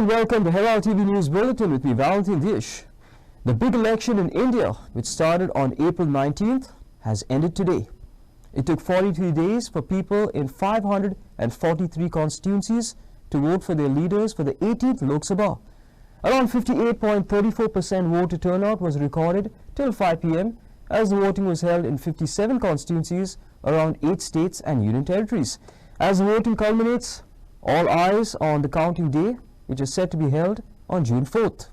and welcome to Herald TV News Bulletin with me, Valentin Dish. The big election in India, which started on April 19th, has ended today. It took 43 days for people in 543 constituencies to vote for their leaders for the 18th Lok Sabha. Around 58.34% voter turnout was recorded till 5 p.m. as the voting was held in 57 constituencies around 8 states and union territories. As the voting culminates, all eyes on the counting day, which is set to be held on June 4th.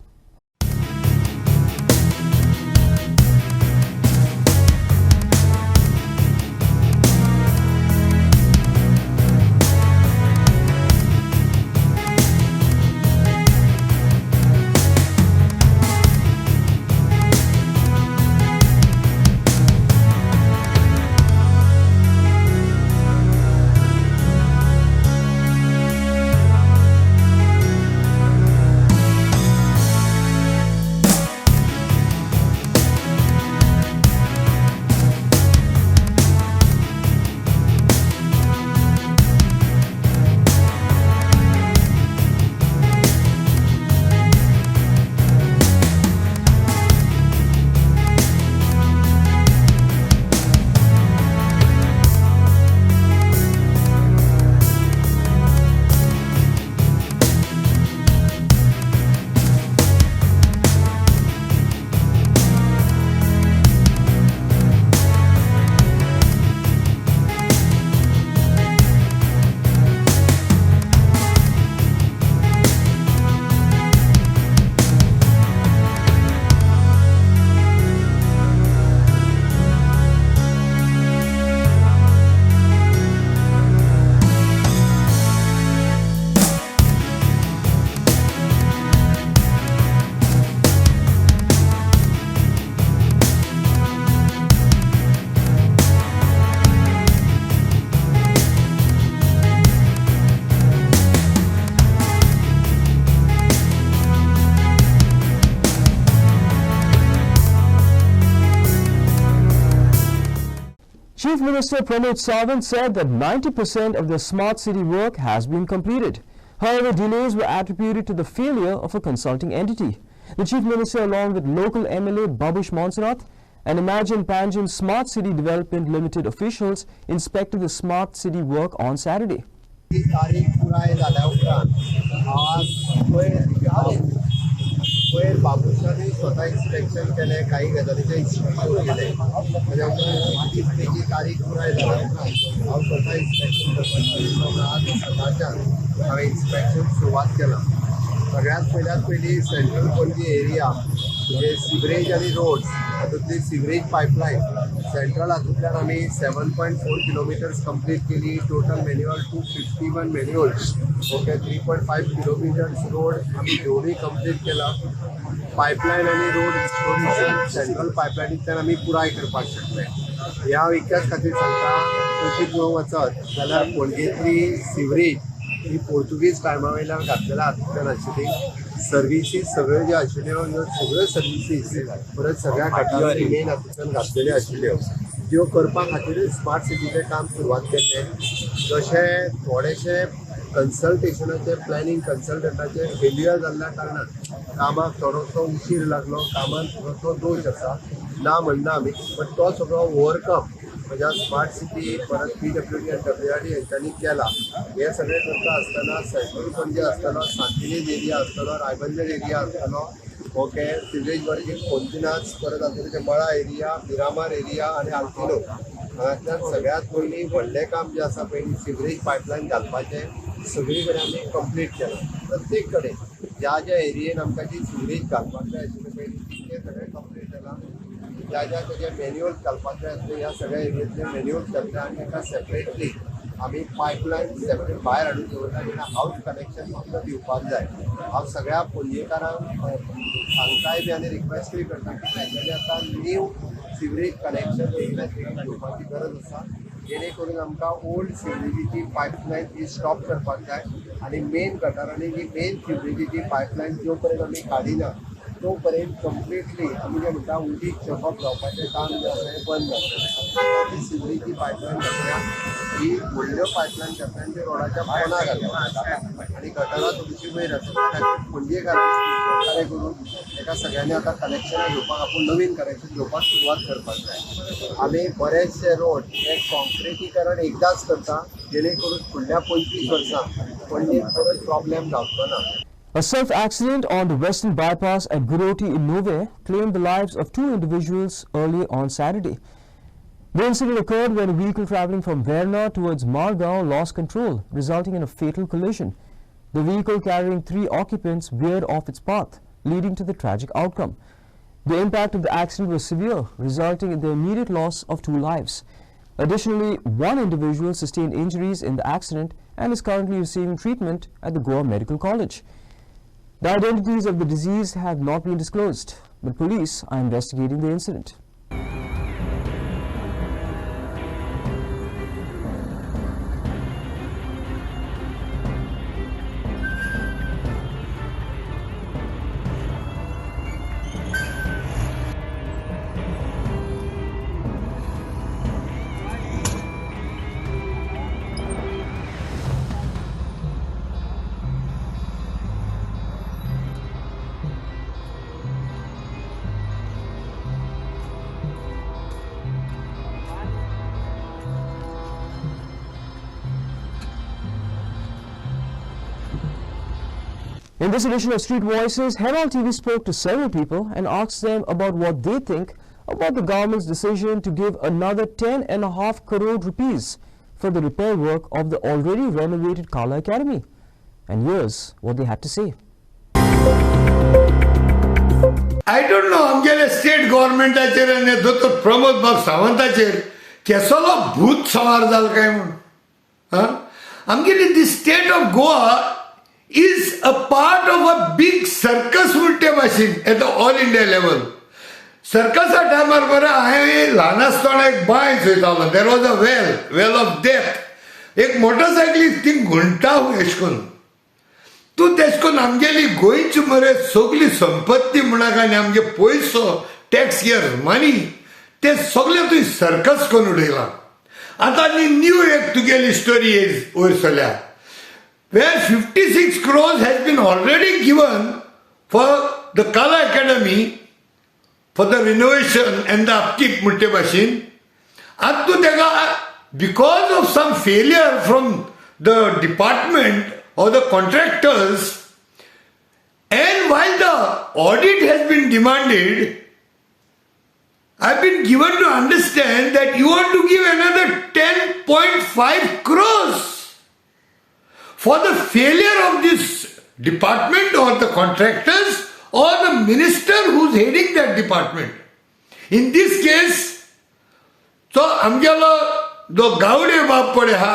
Chief Minister Pramod Sawant said that 90% of the smart city work has been completed. However, delays were attributed to the failure of a consulting entity. The Chief Minister, along with local MLA Babush Monsanath and Imagine Panjim Smart City Development Limited officials, inspected the smart city work on Saturday. बाबूशांनी स्वतः inspection केले काही गजालीचे inspection केले त्याची तारीख पुराय झाला हांव स्वतः इन्स्पेक्शन करपाक आज सकाळच्यान हांवें इन्स्पेक्शन सुरवात केला सगळ्यात पयली सेंट्रल पणजी एरिया म्हणजे सिवरेज आनी रोड्स हातूंतली सिवरेज पायपलायन सेंट्रल हातूंतल्यान आमी 7.4 किलोमिटर्स कंप्लीट केली total manual 251 manuals okay 3.5 kilometres road आमी दोन्ही कंप्लीट केला पायपलायन आनी रोड इंस्टॉलेशन सेंट्रल पायपलायनींतल्यान आमी पुराय करपाक शकले ह्या विकास खातीर सांगता तशी पळोवंक वचत जाल्यार पणजेंतली सिवरेज ही पोर्तुगीज टायमा वयल्यान घातलेल्या हातूंतल्यान आशिल्ली सर्विसीस सगळ्यो ज्यो आशिल्ल्यो ह्यो सगळ्यो सर्विसीस परत सगळ्या गटारी मेन हातूंतल्यान घातलेल्यो आशिल्ल्यो त्यो करपा खातीर स्मार्ट सिटीचें काम सुरवात केल्लें जशें थोडेशे कन्सल्टेशनाचे प्लॅनिंग कन्सल्टंटाचे फेल्युअर जाल्ल्या कारणान कामाक थोडोसो उशीर लागलो कामाक थोडोसो दोश आसा ना म्हणना आमी बट तो सगळो ओवरकम म्हज्या स्मार्ट सिटी परत PWD आनी WRD हांच्यांनी केला हे सगळें करता आसतना सेंट्रल पणजे आसतलो सांतिनेज एरिया आसतलो रायबंदर एरिया आसतलो ओके सिवरेज वर्कींग फोंतिनाज परत आसतले मळा एरिया मिरामार एरिया आनी आल्तिनो हांगांतल्यान सगळ्यांत पयलीं व्हडलें काम जें आसा पयलीं सिवरेज पायपलायन घालपाचें सगळी कडेन आमी कंप्लीट केलां प्रत्येक कडेन ज्या ज्या एरियेन आमकां जी सिवरेज घालपाक जाय आशिल्लें पयलीं तें सगळें कंप्लीट केलां ज्या ज्या तेजे मॅन्युअल्स घालपाक जाय आसले ह्या सगळ्या एरियेंतले मॅन्युअल्स घातले आनी ताका सेपरेटली आमी पायपलायन सेपरेट भायर हाडून दवरला तेन्ना हावस कनेक्शन फक्त दिवपाक जाय हांव सगळ्या पणजेकारांक सांगताय बी आनी रिक्वेस्टूय करता की तांच्यानी आतां न्यू सिवरेज कनेक्शन बेगिनाच बेगीन घेवपाची गरज आसा जेणे करून आमकां ओल्ड सिवरेजीची पायपलायन ही स्टॉप करपाक जाय आनी मेन गटारांनी जी मेन सिवरेजीची पायपलायन जो पर्यंत आमी काडिना तो पर्यंत कंप्लिटली आमी जे म्हणटा उदीक चेकअप जावपाचें काम जे आसा हें बंद जातलें. ती सिवरेजी पायपलायन घातल्या ही व्हडल्यो पायपलायन घातल्या ती रोडाच्या पोना घातल्या आनी गटारां थोडीशी वयर आसा त्या खातीर पणजे करून एका सगळ्यांनी आतां कनेक्शनां घेवपाक आपूण नवीन कनेक्शन घेवपाक सुरवात करपाक जाय. आमी बरेचशे रोड हे कॉन्क्रिटीकरण एकदांच करता जेणे करून फुडल्या 25 वर्सां पणजेक परत प्रॉब्लेम जावचो ना. A self-accident on the western bypass at Guroti in Nove claimed the lives of two individuals early on Saturday. The incident occurred when a vehicle travelling from Verna towards Margao lost control, resulting in a fatal collision. The vehicle carrying 3 occupants veered off its path, leading to the tragic outcome. The impact of the accident was severe, resulting in the immediate loss of 2 lives. Additionally, 1 individual sustained injuries in the accident and is currently receiving treatment at the Goa Medical College. The identities of the deceased have not been disclosed, but police are investigating the incident. In this edition of Street Voices, Herald TV spoke to several people and asked them about what they think about the government's decision to give another 10.5 crore rupees for the repair work of the already renovated Kala Academy. And here's what they had to say. I don't know, आमगेले state गव्हर्नमेंटाचेर आनी दोतोर प्रमोद बाब सावंताचेर केसलो भूत सवार जालो काय म्हूण. आमगेली दी state of Goa is a part of a big circus उलटे भाशेन at the all India level. सर्कसा टायमार मरे हांवें ल्हान आसतना एक बांय चोयतालो. There was a well of death. एक मोटरसायकलीक ती घुंटा एश कोन्न. तूं तेश कोन्न आमगेली गोंयची मरे सगली संपत्ती म्हणाक आनी आमगे पयसो टॅक्स इयर मनी ते सगळे तुवें सर्कस करून उडयला. आतां आनी न्यू एक तुगेली स्टोरी वयर चल्या. Where 56 crores has been already given for the Kala Academy for the renovation and the upkeep multe bashin. Attu tega because of some failure from the department or the contractors, and while the audit has been demanded, I've been given to understand that you want to give another 10.5 crores. For the failure of this department or the contractors or the minister who's heading that department. In this case, so amgelo do gaude baap pade ha,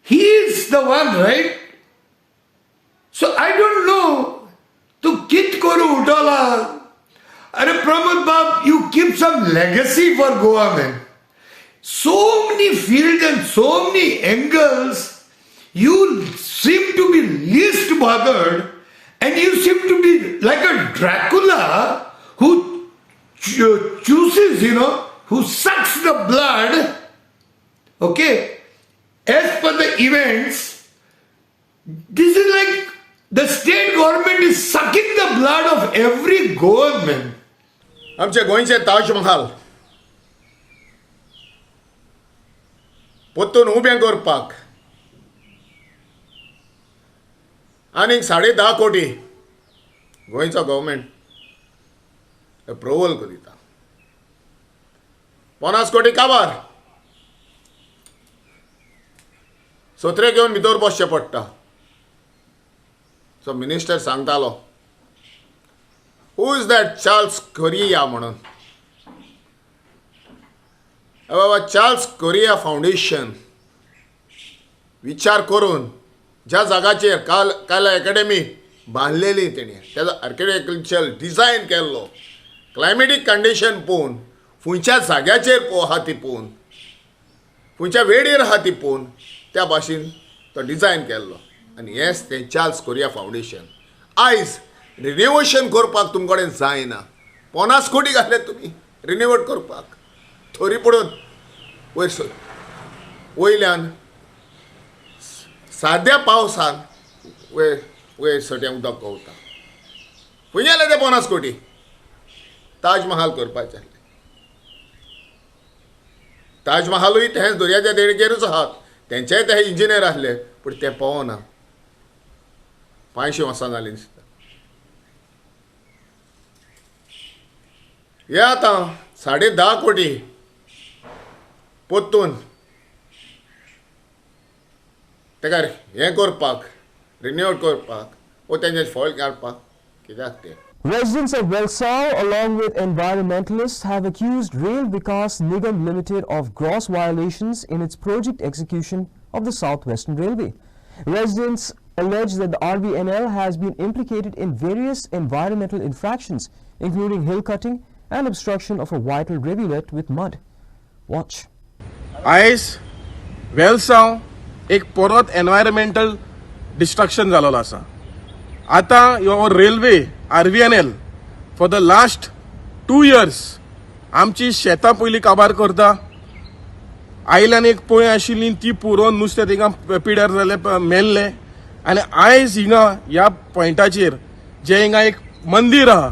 he is the one, right? So I don't know, tu kit koru utala. Are Pramod Bab, you keep some legacy for Goa, man. So many fields and so many angles, you seem to be least bothered, and you seem to be like a Dracula who chooses, who sucks the blood, okay, as per the events. This is like the state government is sucking the blood of every Goan man. आमचे गोंयचे ताज महाल पोत्तून उबें करपाक आनीक 10.5 कोटी गोंयचो government approval करिता. 50 कोटी काबार सोत्रे घेवन भितर बसचें पडटा. सो मिनिस्टर सांगतालो who is that Charles Korea म्हणून. बाबा चार्ल्स कोरिया फाउंडेशन विचार करून ज्या जागाचेर काला अकॅडमी बांदलेली तेणी तेजो आर्किटेक्चरल डिझायन केल्लो क्लायमेटीक कंडिशन पळोवन खंयच्या जाग्याचेर आहा ती पळोवन खंयच्या वेळेर आहा ती पळोवन त्या भाशेन तो डिझायन केल्लो. आनी हेच तें चार्ल्स कोरिया फाउंडेशन आयज रिन्युवेशन करपाक तुमचे कडेन जायना. 50 कोटी घातले तुमी रिन्युवेट करपाक. थोडी पडून वयल्यान साद्या पावसान वयर सट्या उदक कवता. खंय गेले ते 50 कोटी? ताज महाल करपाचे आसले. ताज महालूय तेच दर्याच्या देगेरूच आहात. तेंचेय ते इंजिनियर आसले पूण ते पावना. 500 वर्सां जालीं दिसता. हे आतां 10.5 कोटी पोत्तून तेका हें करपाक रिन्यूट करपाक वो तेंचे फॉल काडपाक कित्याक ते. Residents of Welsau, along with environmentalists, have accused Rail Vikas Nigam Limited of gross violations in its project execution of the South Western Railway. Residents allege that the RVNL has been implicated in various environmental infractions, including hill cutting and obstruction of a vital rivulet with mud. Watch. आयज वेलसांव एक परत environmental destruction जालेलो आसा. आतां ह्यो railway RVNL for the last 2 years आमची शेतां पयलीं काबार करता. आयल्यान एक पळय आशिल्ली ती पुरोवन नुस्तें थिंगा पिड्यार जाले मेल्ले. आनी आयज हिंगा ह्या पॉयंटाचेर जे हिंगा एक मंदीर आहा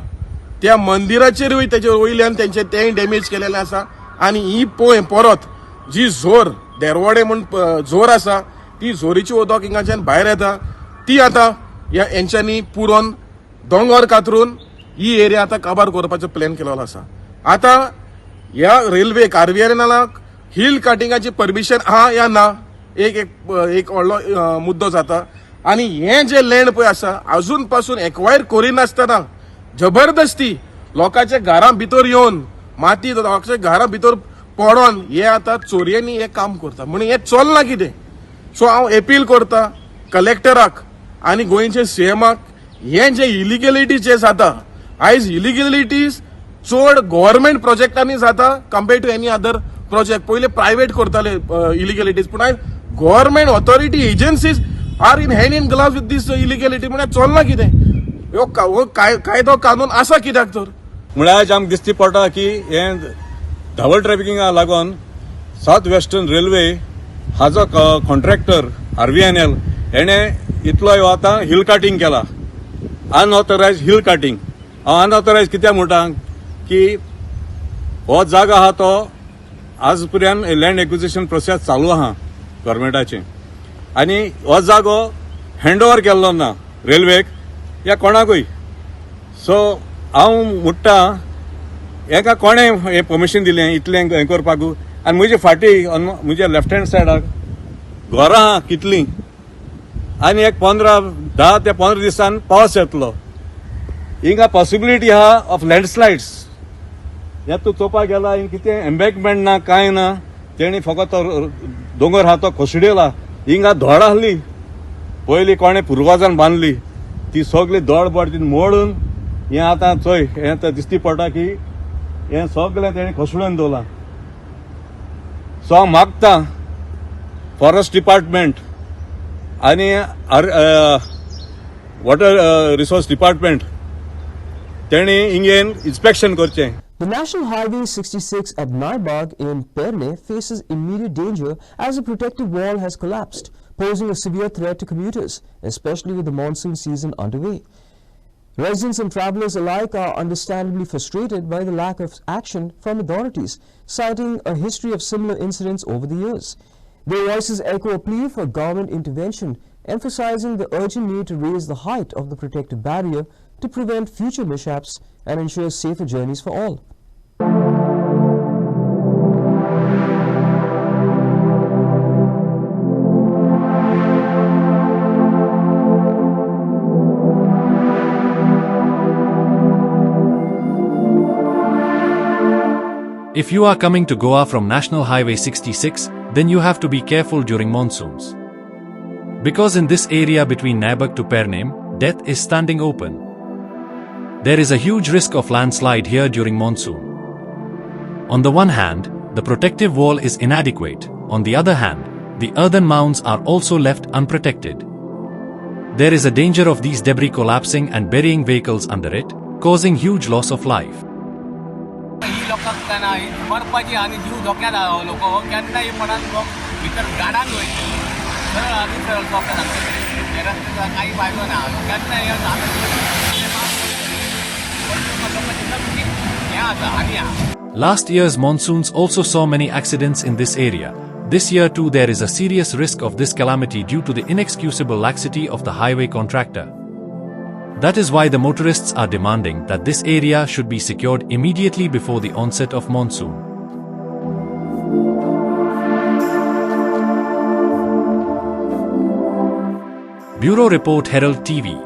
त्या मंदिराचेरूय तेचे वयल्यान तेंचे तेंय डॅमेज केलेले आसा. आनी ही पळय परत जी जोर देरवडे म्हूण जोर आसा ती जोरीची उदक हिंगाच्यान भायर येता ती आतां ह्या हेंच्यांनी पुरोवन दोंगर कातरून ही एरिया आतां काबार करपाचो प्लॅन केलेलो आसा. आतां ह्या रेल्वेक RVNLाक हिल कटिंगाची परमिशन आहा या ना एक व्हडलो मुद्दो जाता. आनी हें जे लँड पळय आसा अजून पासून एक्वायर करिनासतना जबरदस्ती लोकांच्या घरां भितर येवन माती लोकांच्या घरां भितर पडोन हे आतां चोरयांनी हे काम करता. म्हणून हे चलना कितें. सो हांव अपील करता कलेक्टराक आनी गोंयचे CMाक हे जे इलिगेलिटीज जे जाता आयज इलिगेलिटीज चड गव्हर्मेंट प्रोजेक्टांनी जाता compared to any other project. पयले प्रायवेट करताले इलिगेलिटीज पूण आयज government authority agencies are in hand in gloves with these illegality. म्हणजे चलना कितें. ह्यो कायदो कानून आसा कित्याक तर. म्हळ्यार आयज आमकां दिसती पडटा की हे धांवड ट्रॅफिकिंगाक लागून साउथ वेस्टर्न रेल्वे हाजो कॉन्ट्रॅक्टर RVNL हेणे इतलो ह्यो आतां हिल कटिंग केला. अनऑथरायज हिल कटिंग. हांव अनऑथरायज कित्याक म्हणटा की हो जागो आहा तो आज पर्यंत लँड एक्विजिशन प्रोसेस चालू आहा गव्हर्मेंटाची आनी हो जागो हँडओव्हर केल्लो ना रेल्वेक या कोणाकूय. सो हांव म्हणटा हेका कोणें हें परमिशन दिलें इतलें हें करपाक. आनी म्हजे फाटी म्हज्या लेफ्ट हँड सायडाक घरां आहा कितलीं आनी एक 10 ते 15 दिसान पावस येतलो. हिंगा पॉसिबिलिटी आहा ऑफ लँडस्लायड्स. हे तूं चोवपाक गेला हिंगा कितें एम्बॅकमेंट ना कांय ना. तेणी फकत तो दोंगर आहा तो कोसडेला. हिंगा धोड आसली पयलीं कोणें पुर्वजान बांदली ती सगळी धोड बड ती मोडून हें आतां चोय हें आतां दिसती पडटा की हें सगळें तेणें कोसडून दवरलां. सो हांव मागतां फॉरेस्ट डिपार्टमेंट आनी वॉटर रिसोर्स डिपार्टमेंट तेणी हिंगेन इन्स्पेक्शन करचें. The National Highway 66 at Naibag in Perne faces immediate danger as a protective wall has collapsed, posing a severe threat to commuters, especially with the monsoon season underway. Residents and travelers alike are understandably frustrated by the lack of action from authorities, citing a history of similar incidents over the years. Their voices echo a plea for government intervention, emphasizing the urgent need to raise the height of the protective barrier to prevent future mishaps and ensure safer journeys for all. If you are coming to Goa from National Highway 66, then you have to be careful during monsoons. Because in this area between Naibag to Pernem, death is standing open. There is a huge risk of landslide here during monsoon. On the one hand, the protective wall is inadequate. On the other hand, the earthen mounds are also left unprotected. there is a danger of these debris collapsing and burying vehicles under it, causing huge loss of life. मरपाची आणि जीव धोक्यात लोक केन्नाय पडान भितर गाडान वयता सरळ आमी सरळ धोक्यात आमचे रस्त्याचा काही फायदो ना केन्नाय हे आसा हानी आहा. Last year's monsoons also saw many accidents in this area. This year too there is a serious risk of this calamity due to the inexcusable laxity of the highway contractor. That is why the motorists are demanding that this area should be secured immediately before the onset of monsoon. Bureau Report, Herald TV.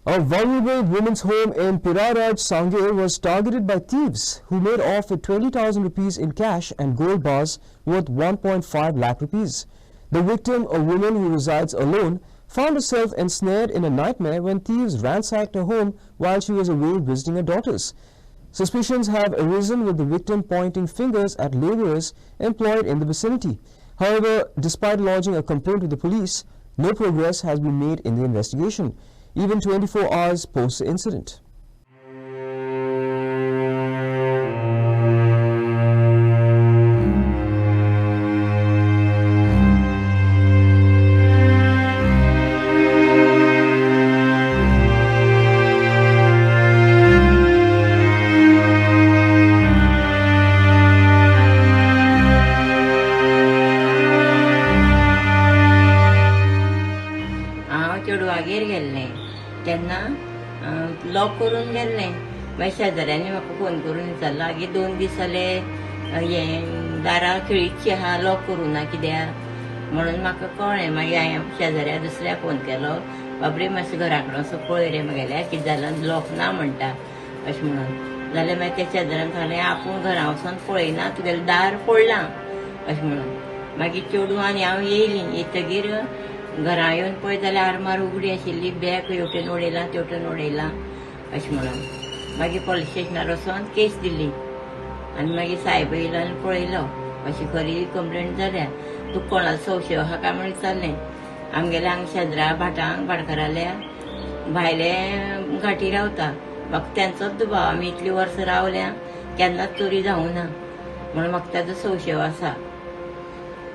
A vulnerable woman's home in Piraraj, Sangir was targeted by thieves who made off with 20,000 rupees in cash and gold bars worth 1.5 lakh rupees. The victim, a woman who resides alone, found herself ensnared in a nightmare when thieves ransacked her home while she was away visiting her daughters. Suspicions have arisen with the victim pointing fingers at laborers employed in the vicinity. However, despite lodging a complaint with the police, no progress has been made in the investigation, even 24 hours post the incident. चेडवागेर गेल्ले तेन्ना lock करून गेल्ले मागीर शेजाऱ्यांनी म्हाका phone करून विचारलो आगे 2 दीस जाले हे दारां खिळीची आहा लॉक करूं ना कित्याक म्हणून म्हाका कळ्ळें मागीर हांवें शेजाऱ्या दुसऱ्या फोन केलो बाबरे मातशें घरा कडेन असो पळय रे म्हगेल्या कितें जालें लॉक ना म्हणटा अशें म्हणून जाल्यार मागीर त्या शेजाऱ्यान सांगलें आपूण घरा वचोन पळयना तुगेलें दार फोडलां अशें म्हणून मागीर चेडूं आनी हांव येयलीं येतगीर घरा येवन पळय जाल्यार आरमार उगडी आशिल्ली बॅग हेवटेन उडयलां तेवटेन उडयलां अशें म्हणून मागीर पुलीस स्टेशनार वचोन केस दिली आनी मागीर सायब येयलो आनी पळयलो अशी खरी कंप्लेंट जाल्या तुका कोणाचो संशय आहा काय म्हण विचारलें आमगेल्या हांगा शेजरा भाटांक भाटकाराल्या भायले घाटी रावता म्हाका तेंचोच दुबाव आमी इतलीं वर्सां रावल्या केन्नाच चोरी जावं ना म्हणून म्हाका ताजो संशय आसा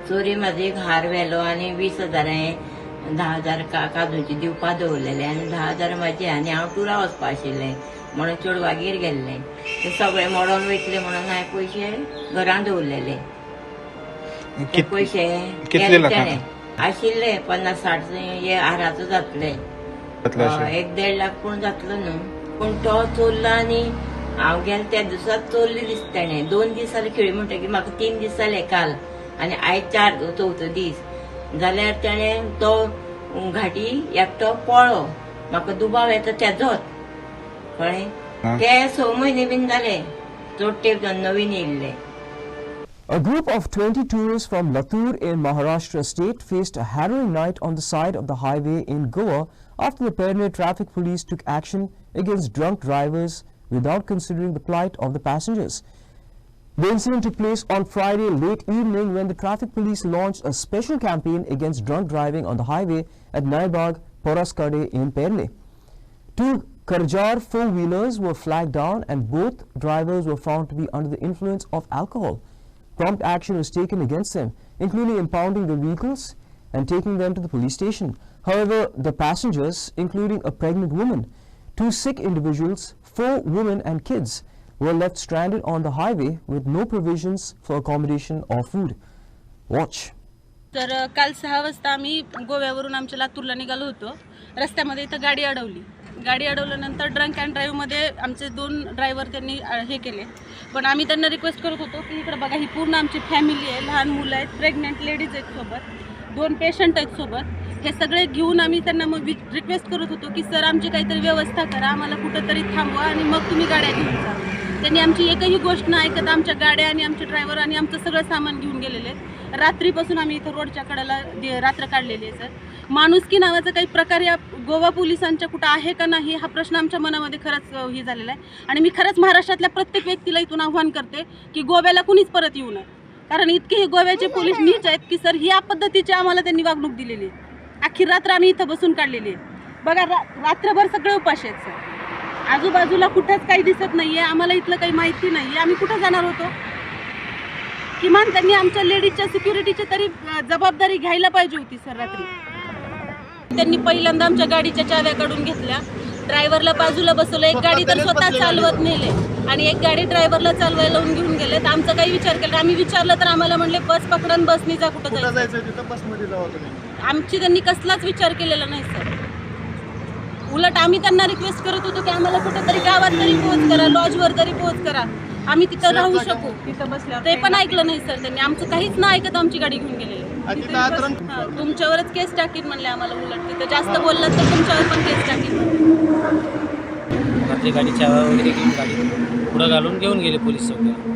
चोरी म्हाजो एक हार व्हेलो आनी 20,000 हांवें 10,000 काजूची दिवपा दवरलेले आनी 10,000 म्हाजे आनी हांव टुरा वचपा आशिल्लें म्हणून चेडवागेर गेल्लें ते सगळें मोडोन वयतले म्हणून हांवें पयशे घरां दवरलेले ते पयशे तेणे आशिल्ले 50-60 हे हाराचो जातले 1-1.5 लाख पूण जातलो न्हू पूण तो चोरलो आनी हांव गेले त्या दिसाक चोरली दिसता तेणें 2 दीस जाले खेळी म्हणटकीर म्हाका 3 दीस जाले काल आनी आयज 4-4थो दीस जाल्यार तेणें तो घाटी एकटो पळो म्हाका दुबाव येता तेजोच कळ्ळें ते 6 म्हयने बीन जाले जोडटे नवीन येयल्ले. A group of 20 tourists from Latur in Maharashtra state faced a harrowing night on the side of the highway in Goa after the Perne traffic police took action against drunk drivers without considering the plight of the passengers. The incident took place on Friday late evening when the traffic police launched a special campaign against drunk driving on the highway at Naibag, Poraskade in Perne. 2 Karjar four-wheelers were flagged down and both drivers were found to be under the influence of alcohol. Prompt action was taken against them, including impounding the vehicles and taking them to the police station. However, the passengers, including a pregnant woman, 2 sick individuals, 4 women and kids, were left stranded on the highway with no provisions for accommodation or food. Watch. तर काल 6 वाजता आम्ही गोव्यावरून आमच्या लातूरला निघालो होतो. रस्त्यामध्ये इथं गाडी अडवल्यानंतर ड्रंक अँड ड्राईव्हमध्ये आमचे 2 ड्रायव्हर त्यांनी हे केले. पण आम्ही त्यांना रिक्वेस्ट करत होतो की इकडे बघा ही पूर्ण आमची फॅमिली आहे, लहान मुलं आहेत, प्रेग्नंट लेडीज आहेत सोबत, 2 पेशंट आहेत सोबत. हे सगळे घेऊन आम्ही त्यांना मग रिक्वेस्ट करत होतो की सर आमची काहीतरी व्यवस्था करा, आम्हाला कुठंतरी थांबवा आणि मग तुम्ही गाड्या घेऊन जा. त्यांनी आमची एकही गोष्ट न ऐकत आमच्या गाड्या आणि आमचे ड्रायव्हर आणि आमचं सगळं सामान घेऊन गेलेले आहेत. रात्रीपासून आम्ही इथं रोडच्या कडेला रात्र काढलेली आहे. सर माणुसकी नावाचा काही प्रकार या गोवा पोलिसांच्या कुठं आहे का नाही हा प्रश्न आमच्या मनामध्ये खरंच हे झालेला आहे. आणि मी खरंच महाराष्ट्रातल्या प्रत्येक व्यक्तीला इथून आव्हान करते की गोव्याला कुणीच परत येऊ नये, कारण इतके हे गोव्याचे पोलीस नीच आहेत की सर ही या पद्धतीची आम्हाला त्यांनी वागणूक दिलेली आहे. अख्खी रात्र आम्ही इथं बसून काढलेली आहे. बघा रात्रभर सगळे उपाशी आहेत सर. आजूबाजूला कुठंच काही दिसत नाहीये, आम्हाला इथलं काही माहिती नाहीये, आम्ही कुठं जाणार होतो. किमान त्यांनी आमच्या लेडीजच्या सिक्युरिटीची तरी जबाबदारी घ्यायला पाहिजे होती सर. रात्री त्यांनी पहिल्यांदा आमच्या गाडीच्या चाव्या काढून घेतल्या, ड्रायव्हरला बाजूला बसवलं, एक गाडी तर स्वतः चालवत नेले आणि एक गाडी ड्रायव्हरला चालवायला लावून घेऊन गेले. तर आमचा काही विचार केला, आम्ही विचारलं तर आम्हाला म्हणले बस पकडून बसनी जा, कुठं जायचं तिथं बसमध्ये जावा तुम्ही. आमची त्यांनी कसलाच विचार केलेला नाही सर. उलट आम्ही त्यांना रिक्वेस्ट करत होतो की आम्हाला कुठेतरी गावात तरी पोहोच करा, लॉजवर तरी पोहोच करा, आम्ही तिथं राहू शकू. तिथं बसल्यावर ते पण ऐकलं नाही सर त्यांनी. आमचं काहीच ना ऐकत आमची गाडी घेऊन गेलेली. तुमच्यावरच केस टाकीत म्हणले आम्हाला. उलट तिथं जास्त बोललात तर तुमच्यावर पण केस टाकीत. आपली गाडी चाव्या वगैरे घेऊन गाडी पुढं घालून घेऊन गेले पोलीस चौकीला.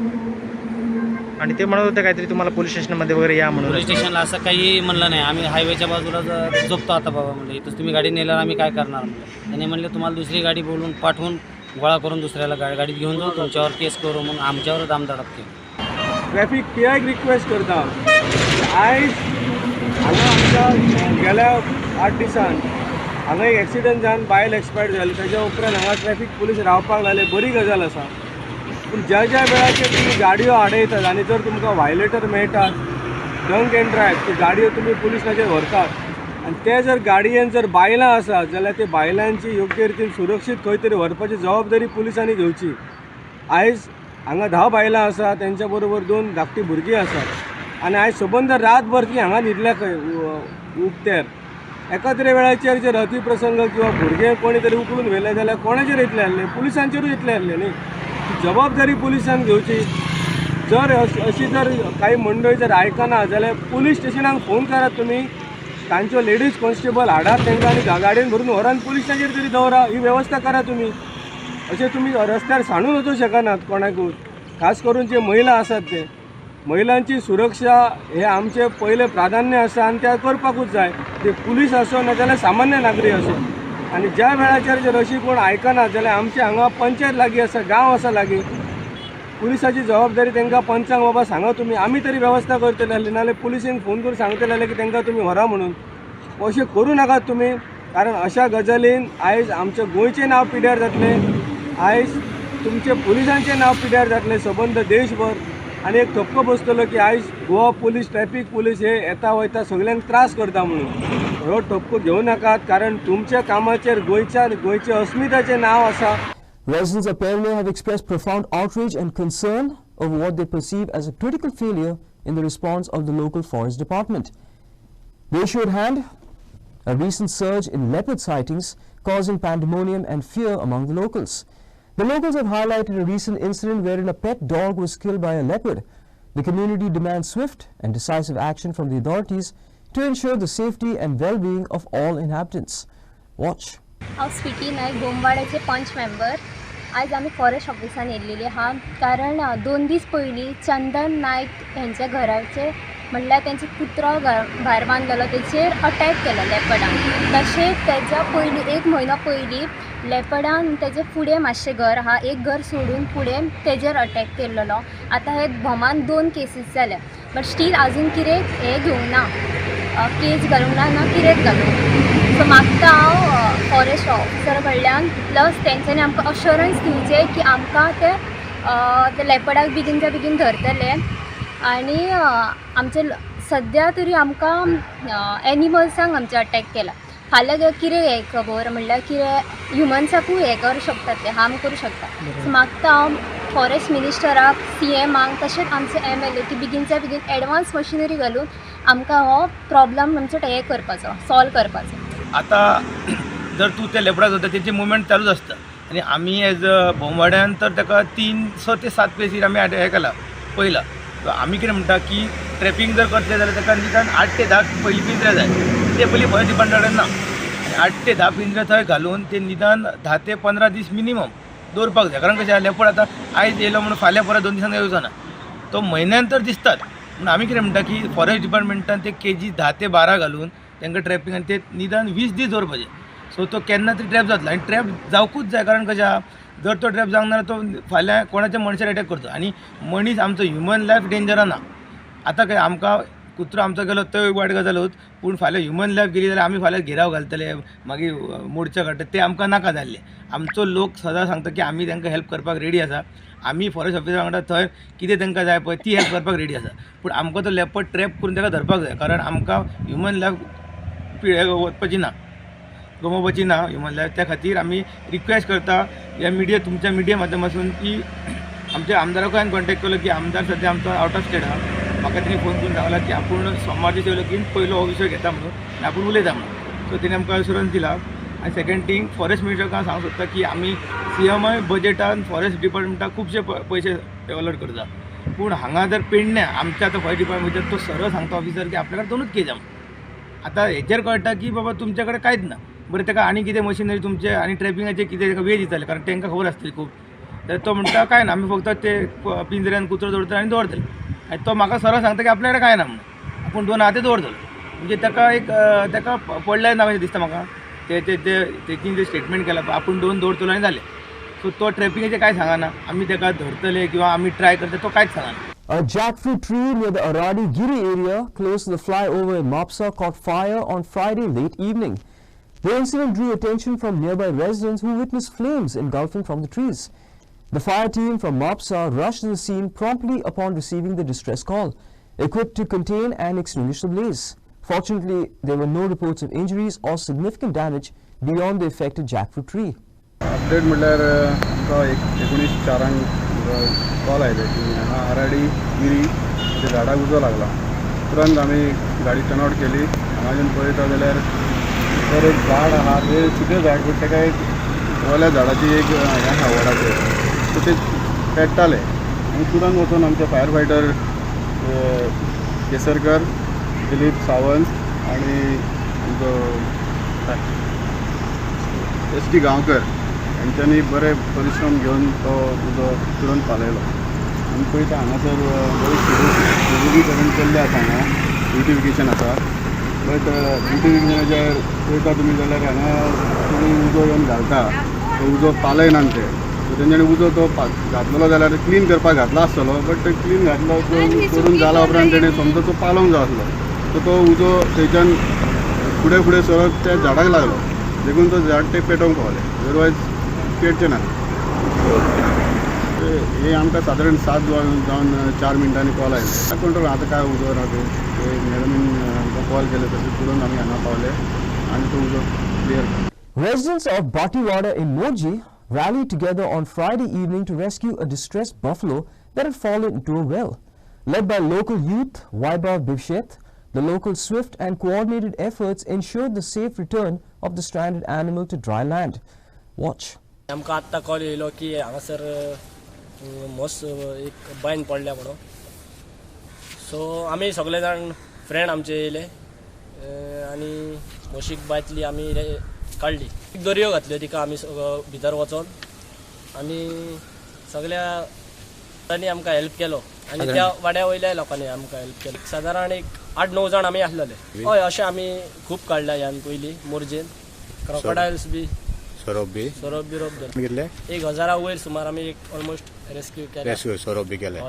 आणि ते म्हणत होते काहीतरी तुम्हाला पोलीस स्टेशनमध्ये वगैरे या म्हणून. पोलीस स्टेशनला असं काही म्हणलं नाही. आम्ही हायवेच्या बाजूला झोपतो आता बाबा म्हणलं, इथं तुम्ही गाडी नेल्यावर आम्ही काय करणार म्हणलं. त्याने म्हणले तुम्हाला दुसरी गाडी बोलून पाठवून गोळा करून दुसऱ्याला गाडीत घेऊन जाऊ, तुमच्यावर केस करू म्हणून आमच्यावर दामदडप केली. ट्रॅफिक पीआयक रिक्वेस्ट करता, आयज हांगा आमच्या गेल्या 8 दिसान हांगा एक एक्सिडंट जावन बायल एक्सपायर जाली. ताच्या उपरांत हांगा ट्रॅफिक पुलीस रावपाक लागले, बरी गजाल आसा. पूण ज्या ज्या वेळाचेर तुमी गाडयो आडयतात आनी जर तुमकां व्हायलेटर मेळटात, ड्रंक एंड ड्रायव्ह, ती गाडयो तुमी पुलीस स्टेशनाचेर व्हरतात आनी ते जर गाडयेन जर बायलां आसात जाल्यार ते बायलांची योग्य रितीन सुरक्षीत खंय तरी व्हरपाची जबाबदारी पुलिसांनी घेवची. आयज हांगा 10 बायलां आसा, तेंच्या बरोबर 2 धाकटी भुरगीं आसात आनी आयज सबंद रातभर ती हांगा न्हिदल्या खंय उक्त्यार. एका तरी वेळाचेर जर अतिप्रसंग किंवा भुरगे कोणी तरी उखलून व्हेले जाल्यार कोणाचेर इतले आहले? पुलिसांचेरूच इतले आहले न्ही. जबाबदारी पुलिसान घेवची. जर अशी जर काही मंडळी जर आयकना जाल्यार पुलीस स्टेशनाक फोन करात तुमी, तांच्यो लेडीज कॉन्स्टेबल हाडात तांकां आनी गाडयेन भरून व्हरान पुलीस स्टेशनाचेर तरी दवरा. ही वेवस्था करा तुमी. अशें तुमी रस्त्यार सांडून वचूंक शकनात कोणाकूच. खास करून जे महिला आसात ते महिलांची सुरक्षा हे आमचे पहिले प्राधान्य आसा आनी त्या करपाकूच जाय. ते पुलीस आसो नाजाल्यार सामान्य नागरीक आसो. आनी ज्या वेळाचेर जर अशी कोण आयकनात जाल्यार आमचे हांगा पंचायत लागीं आसा, गांव आसा लागीं, पुलिसाची जबाबदारी तांकां पंचांक बाबा सांगा तुमी, आमी तरी वेवस्था करतले आहले, नाजाल्यार पुलिसेक फोन करून सांगतले आहले की तांकां तुमी व्हरा म्हणून. अशें करूं नाकात तुमी, कारण अशा गजालीन आयज आमचे गोंयचें नांव पिड्यार जातलें, आयज तुमचे पुलिसांचें नांव पिड्यार जातलें सबंद देशभर. आनी एक ठपको बसतलो की आयज गोवा पुलीस, ट्रॅफिक पुलीस हे येता वयता सगळ्यांक त्रास करता म्हणून. हो ठपको घेवं नाकात, कारण तुमच्या कामाचेर गोंयचे अस्मिताचें नांव आसा. Residents of Perne have expressed profound outrage and concern over what they perceive as a critical failure in the response of the local forest department. The issue at hand, a recent surge in leopard sightings causing pandemonium and fear among the locals. The locals have highlighted a recent incident wherein a pet dog was killed by a leopard. The community demands swift and decisive action from the authorities to ensure the safety and well-being of all inhabitants. Watch. हांव sweetie नायक, बोमवाड्याचे पंच member. आज आमी forest ऑफिसान येयल्लेली आहा, कारण 2 दीस पयलीं चंदन नायक हेंच्या घराचे म्हणल्यार तेंचो कुत्रो भायर बांदलेलो, तेचेर अटॅक केलो लेपर्डान. तशेंच तेच्या पयलीं 1 म्हयनो पयलीं लेपर्डान तेजे फुडें मातशें घर आहा, एक घर सोडून फुडें तेजेर अटॅक केल्लो. आतां हे भोमान 2 केसीस जाल्या, बट स्टील आजून कितें हे घेवंक ना, केस घालूंक ना कितेंच घालूंक. सो मागता हांव फॉरेस्ट ऑफिसर कडल्यान प्लस तेंच्यांनी आमकां अश्युरन्स दिवचे की आमकां ते लेपर्डाक बेगीन धरतले. आनी आमचे सद्या तरी आमकां एनिमल्सांक आमचे अटॅक केला. फाल्यां कितें हें खबर म्हणल्यार कितें ह्युमन्साकूय हें करूं शकतात, ते हार्म करूं शकता. सो मागता हांव फॉरेस्ट मिनिस्टराक, CMाक, तशेंच आमचे MLA की बेगीनच्या बेगीन एडवान्स मशिनरी घालून आमकां हो प्रॉब्लम आमचो हे करपाचो, सॉल्व करपाचो. आता जर तू त्या लेपडाक जाता तेचे मुवमेंट चालूच आसता आनी आमी एज अ बोमवाड्यान तर ताका 3 ते 7 प्लेसीर आमी हें केला पयला. आमी कितें म्हणटा की ट्रॅपिंग जर करतले जाल्यार ताका निदान 8 ते 10 पयलीं पिंजरे जाय. ते पयलीं फॉरेस्ट डिपार्टमेंटान ना. 8 ते 10 पिंजरे थंय घालून ते निदान 10 ते 15 दीस मिनिमम दवरपाक जाय. कारण कशें लेपड आतां आयज येयलो म्हणून फाल्यां परत 2 दिसांनी येवचो ना, तो म्हयन्यान तर दिसतात. पूण आमी कितें म्हणटा की फॉरेस्ट डिपार्टमेंटान ते केजी 10 ते 12 घालून तांकां ट्रॅपिंग आनी ते निदान 20 दीस दवरपाचे. सो तो केन्ना तरी ट्रॅप जातलो आनी ट्रॅप जावकूच जाय. कारण कशें आहा, जर तो ट्रॅप जावंक ना तो फाल्यां कोणाच्या मनशार अटॅक करता आनी मनीस आमचो ह्युमन लायफ डेंजरान ना. आतां काय आमकां कुत्रो आमचो गेलो तो वायट गजाल होत पूण फाल्यां ह्युमन लायफ गेली जाल्यार आमी फाल्यां घेराव घालतले मागीर मोडचे काडटले ते आमकां नाका जाल्ले. आमचो लोक सदां सांगता की आमी तांकां हेल्प करपाक रेडी आसा. आमी फॉरेस्ट ऑफिसरा वांगडा थंय कितें तांकां जाय पळय ती हेल्प करपाक रेडी आसा. पूण आमकां तो लेपर्ड ट्रॅप करून ताका धरपाक जाय कारण आमकां ह्युमन लायफ वचपाची ना गमोवपाची ना ह्युमन लायफ. त्या खातीर आमी रिक्वेस्ट करता ह्या मिडिया तुमच्या मिडिया माध्यमातून की आमच्या आमदाराक हांवें कॉन्टॅक्ट केलो की आमदार सध्या आमचो आउट ऑफ स्टेट आहा. म्हाका ताणी फोन करून सांगला की आपूण सोमार दिसा येयलो की पयलो हो विशय घेता म्हणून आनी आपूण उलयता म्हणून. सो तेणी आमकां एश्युरन्स दिला. आनी सेकंड थिंग फॉरेस्ट मिनिस्टराक सांगूंक सोदता की आमी CMI बजेटान फॉरेस्ट डिपार्टमेंटाक खुबशे पयशे अलॉट करता पूण हांगा जर पेडण्या आमच्या आतां फॉरेस्ट डिपार्टमेंटान तो सरळ सांगता ऑफिसर की आपल्या कडेन 2च केज आहा. आतां हेचेर कळटा की बाबा तुमच्या कडेन कांयच ना. बरें ताका आनी कितें मशिनरी तुमचे आनी ट्रॅपिंगाचे कितें ताका वेळ दिताले कारण तांकां खबर आसतली खूब. तर तो म्हणटा काय ना आमी फक्त ते पिंजऱ्यान कुत्रो दवरतले आनी दवरतले. आनी तो म्हाका सरळ सांगता की आपल्या कडेन काय ना म्हणून आपूण 2 हाती दवरतलो. म्हणजे ताका पडलें ना अशें दिसता म्हाका. तेची जे स्टेटमेंट केला आपूण 2 दवरतलो आनी जालें. सो तो ट्रॅपिंगाचें कांय सांगना. आमी ताका धरतले किंवा आमी ट्राय करतले तो कांयच सांगना. A jackfruit tree near the Aradi Giri area close to the flyover in Mopsa caught fire on Friday late evening. The incident drew attention from nearby residents who witnessed flames engulfing from the trees. The fire team from Mopsa rushed to the scene promptly upon receiving the distress call, equipped to contain and extinguish the blaze. Fortunately, there were no reports of injuries or significant damage beyond the affected jackfruit tree. Update म्हटल्यार आमकां 19:04 call आयले की हांगा आराडी गिरी त्या झाडाक उजो लागला. तुरंत आमी गाडी टर्न आउट केली. हांगा येवन पळयता जाल्यार तर एक झाड आहा तें सुकें झाड पूण ताका एक व्हडल्या झाडाची एक हें आहा वडाचें सो ते पेट्टाले. आनी तुरंत वचून आमचे फायर फायटर केसरकर दिलीप सावंत आनी आमचो ST गांवकर हांच्यांनी बरे परिश्रम घेवन तो उजो तुरंत पालयलो. आमी पळयता हांगासर बरी सुशोभीकरण केल्लें आसा. हांगा ब्युटिफिकेशन आसा बट ब्युटिफिकेशनाचेर पळयता तुमी जाल्यार हांगा तुमी उजो येवन घालता तो उजो पालयनात ते. सो तेंच्यांनी उजो तो घातलेलो जाल्यार क्लीन करपाक घातलो आसतलो बट क्लीन घातलो करून जाला उपरांत तेणें समजा तो पालोवंक जाय आसलो. सो तो उजो थंयच्यान फुडें सरत त्या झाडाक लागलो देखून तो झाड ते पेटोवंक पावलें. अदरवायज पेटचें ना. हे आमकां सादारण 7 जावन 4 मिनटांनी कॉल आयलो. कंट्रोल आतां काय उजो ना ते मॅडमीन आमकां कॉल केले तशें तुरंत आमी हांगा पावले आनी तो उजो clear. Residents of Batiwada in Moji rallied together on Friday evening to rescue a distressed buffalo that had fallen into a well. Led by local youth, Vaibhav Bivshet, the local swift and coordinated efforts ensured the safe return of the stranded animal to dry land. Watch. आमकां आत्तां call येयलो की हांगासर मोस एक Bayern पडल्या म्हणून. So आमी सगळे जाण फ्रेंड आमचे येयले आनी मोशीक बायतली आमी काडली. दर्यो घातल्यो तिका आमी भितर वचोन आनी सगळ्या लोकांनी आमकां हेल्प केलो आनी त्या वाड्या वयल्या लोकांनी आमकां हेल्प केलो. सादारण एक 8-9 जाण आमी आसलेले. हय अशें आमी खूब काडल्या ह्यान पयलीं मोरजेन. क्रोकोडायल्स बी सोरोप बिरोप जाले 1000 वयर सुमार आमी ऑलमोस्ट रेस्क्यू केले.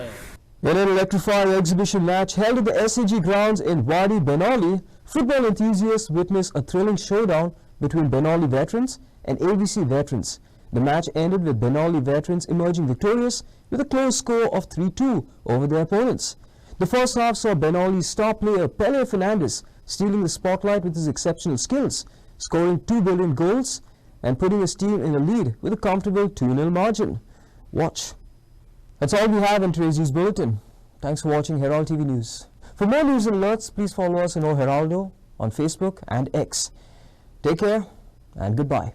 In an electrifying exhibition match held at the SAG grounds in Wadi Benali, football enthusiasts witnessed a thrilling showdown between Benali veterans and ABC veterans. The match ended with Benali veterans emerging victorious with a close score of 3-2 over their opponents. The first half saw Benali's star player Pele Fernandez stealing the spotlight with his exceptional skills, scoring 2 brilliant goals and putting his team in the lead with a comfortable 2-0 margin. Watch. That's all we have in today's news bulletin. Thanks for watching Herald TV News. For more news and alerts, please follow us on Heraldo on Facebook and X. Take care and goodbye.